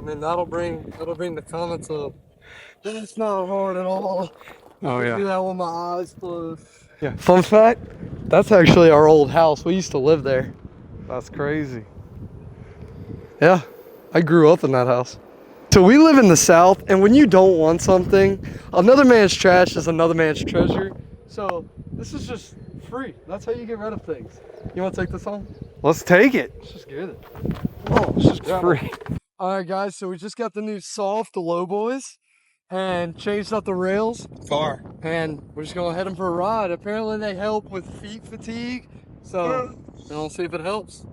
mean, that'll bring the comments up. That's not hard at all. Oh yeah. Do that with my eyes closed. Yeah. Fun fact, that's actually our old house. We used to live there. That's crazy. Yeah, I grew up in that house. So we live in the South, and when you don't want something, another man's trash is another man's treasure. So this is just free. That's how you get rid of things. You want to take this home? Let's take it. Let's just get it. Oh, it's just Free. All right, guys. So we just got the new soft, the lowboys, and changed up the rails. Car. And we're just gonna head them for a ride. Apparently they help with feet fatigue. So we'll see if it helps.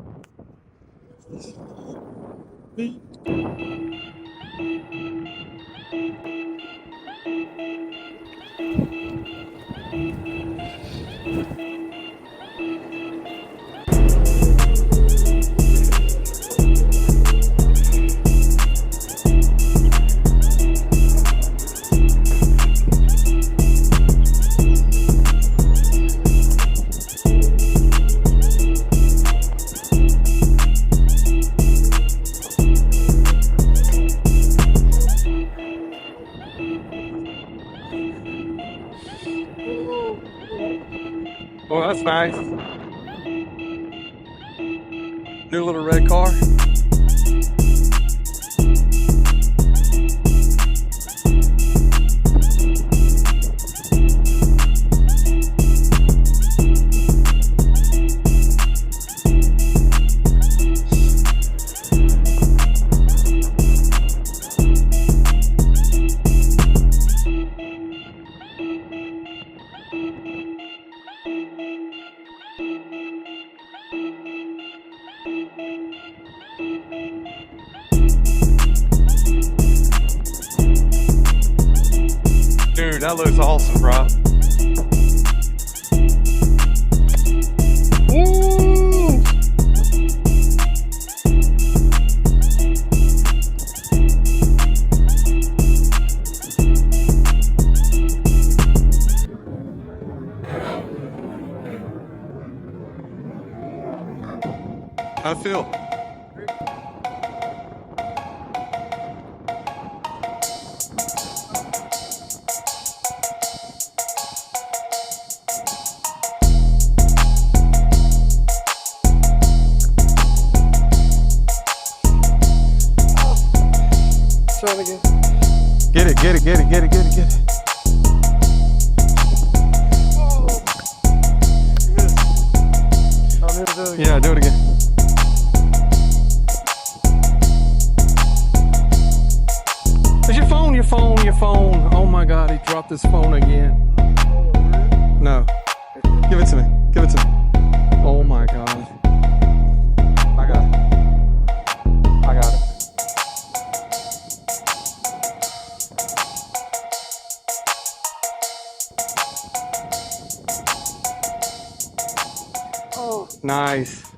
Oh, that's nice. New little red car. Dude, that looks awesome, bro. Woo! How'd it feel? Try it again. Get it, get it, get it, get it, get it, get it. Whoa. You missed. I'm here to do it again. Yeah, do it again. Is your phone, your phone, your phone? Oh my God, he dropped his phone again. No. Give it to me. Give it to me. Oh my God. I got it. I got it. Oh, Nice.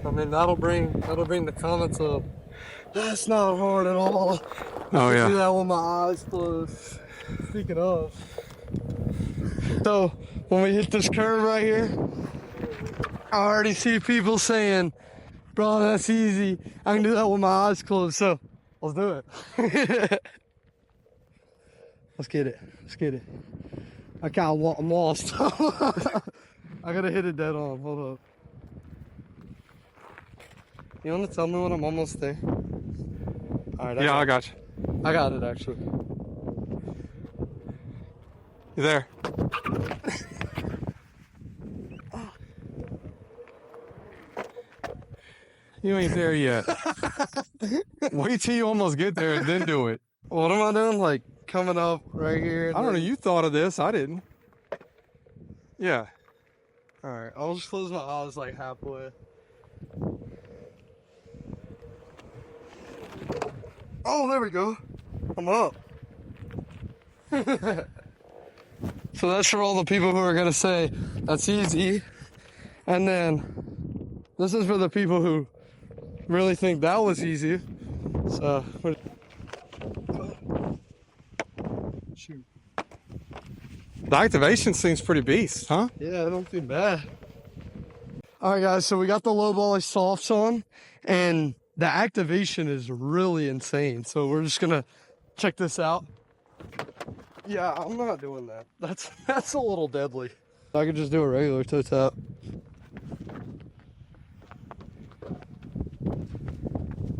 I mean, that'll bring the comments up. That's not hard at all. Oh Do yeah. that with my eyes closed. Speaking of. So, when we hit this curve right here, I already see people saying, bro, that's easy. I can do that with my eyes closed. So, let's do it. Let's get it. Let's get it. I'm lost. I gotta hit it dead on. Hold up. You want to tell me when I'm almost there? All right. Yeah, I got you. I got it actually. You there? You ain't there yet. Wait till you almost get there and then do it. What am I doing? Like coming up right here? I don't know. You thought of this. I didn't. Yeah. All right. I'll just close my eyes like halfway. Oh, there we go. I'm up. So that's for all the people who are gonna say that's easy, and then this is for the people who really think that was easy. So shoot. The activation seems pretty beast, huh? Yeah, I don't feel bad. All right, guys. So we got the low volley softs on, and the activation is really insane. So we're just gonna check this out. Yeah, I'm not doing that. That's a little deadly. I could just do a regular toe tap.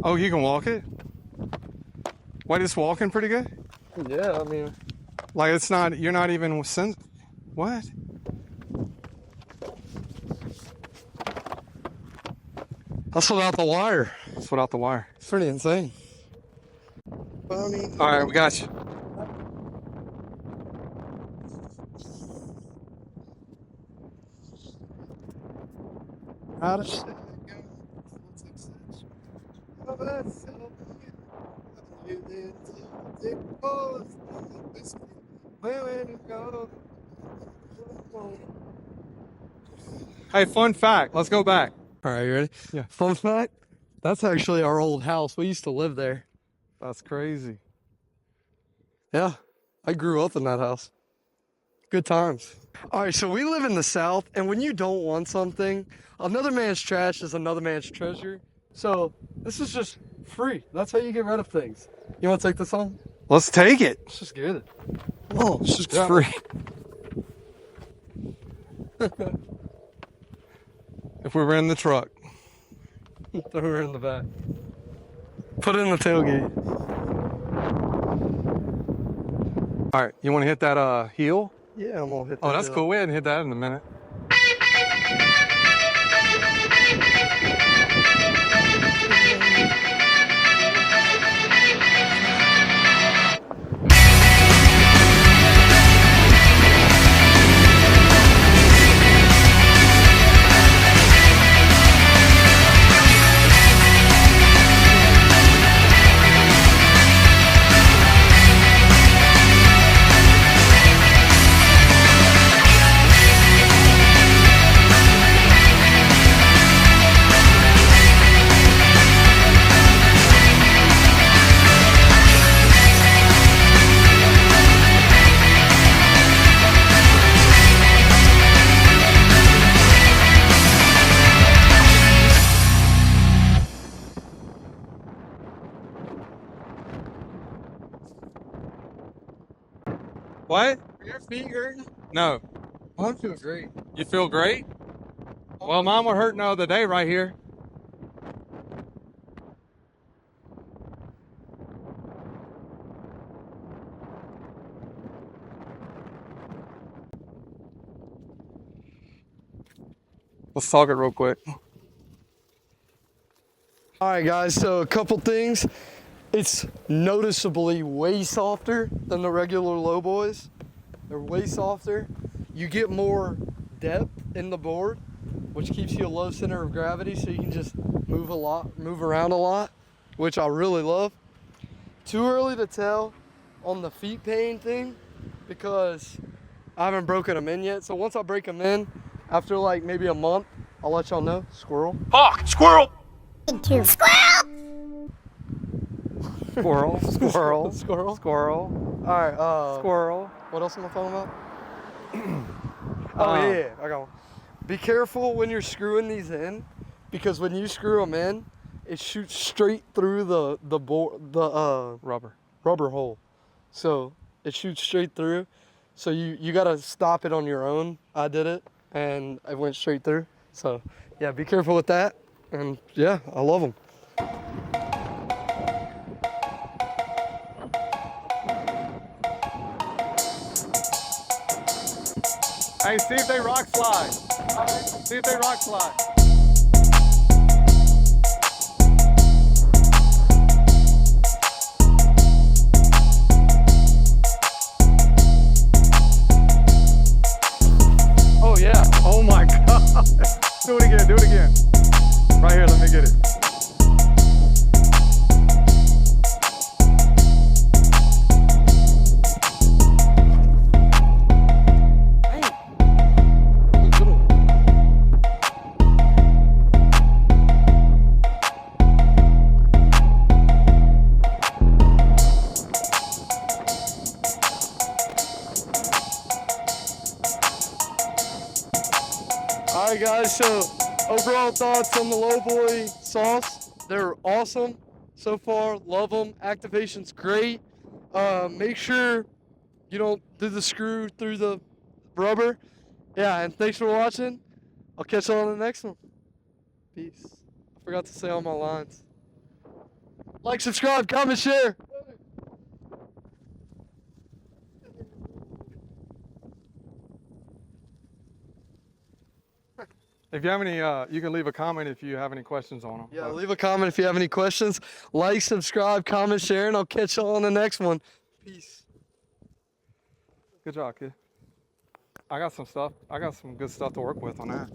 Oh, you can walk it? Wait, it's walking pretty good? Yeah, I mean, Like it's not, you're not even, what? that's without the wire. It's without the wire. It's pretty insane. But I mean, All right, we got you. how does shit go? Hey, fun fact. Let's go back. All right, you ready? Yeah. Fun fact, that's actually our old house. We used to live there. That's crazy. Yeah, I grew up in that house. Good times. All right, so we live in the South, and when you don't want something, another man's trash is another man's treasure. So this is just free. That's how you get rid of things. You want to take this home? Let's take it. Let's just get it. Oh, It's just free. If we were in the truck. Throw her in the back. Put it in the tailgate. All right, you want to hit that heel? Yeah, I'm gonna hit that. Oh, that's deal. cool. We hadn't hit that in a minute. What? Are your feet hurting? No. Mine feel great. You feel great? Well, mine were hurting the other day right here. Let's talk it real quick. All right, guys, so a couple things. It's noticeably way softer than the regular lowboys. They're way softer. You get more depth in the board, which keeps you a low center of gravity, so you can just move around a lot, which I really love. Too early to tell on the feet pain thing because I haven't broken them in yet. So once I break them in, after like maybe a month, I'll let y'all know. Squirrel. Hawk! Squirrel! Squirrel, squirrel, Squirrel. squirrel, All right. squirrel. What else am I talking about? Oh yeah, I got one. Be careful when you're screwing these in, because when you screw them in, it shoots straight through the rubber hole. So it shoots straight through. So you gotta stop it on your own. I did it, and it went straight through. So yeah, be careful with that. And yeah, I love them. Hey, see if they rock slide. See if they rock slide. Oh yeah. Oh my God. Do it again. Do it again. Right here. Let me get it. All right, guys, so overall thoughts on the lowboy sauce. They're awesome so far. Love them. Activation's great. Make sure you don't do the screw through the rubber. Yeah, and thanks for watching. I'll catch you on the next one. Peace. I forgot to say all my lines. Like, subscribe, comment, share. If you have any, you can leave a comment if you have any questions on them. Yeah, leave a comment if you have any questions. Like, subscribe, comment, share, and I'll catch you all on the next one. Peace. Good job, kid. I got some good stuff to work with on that.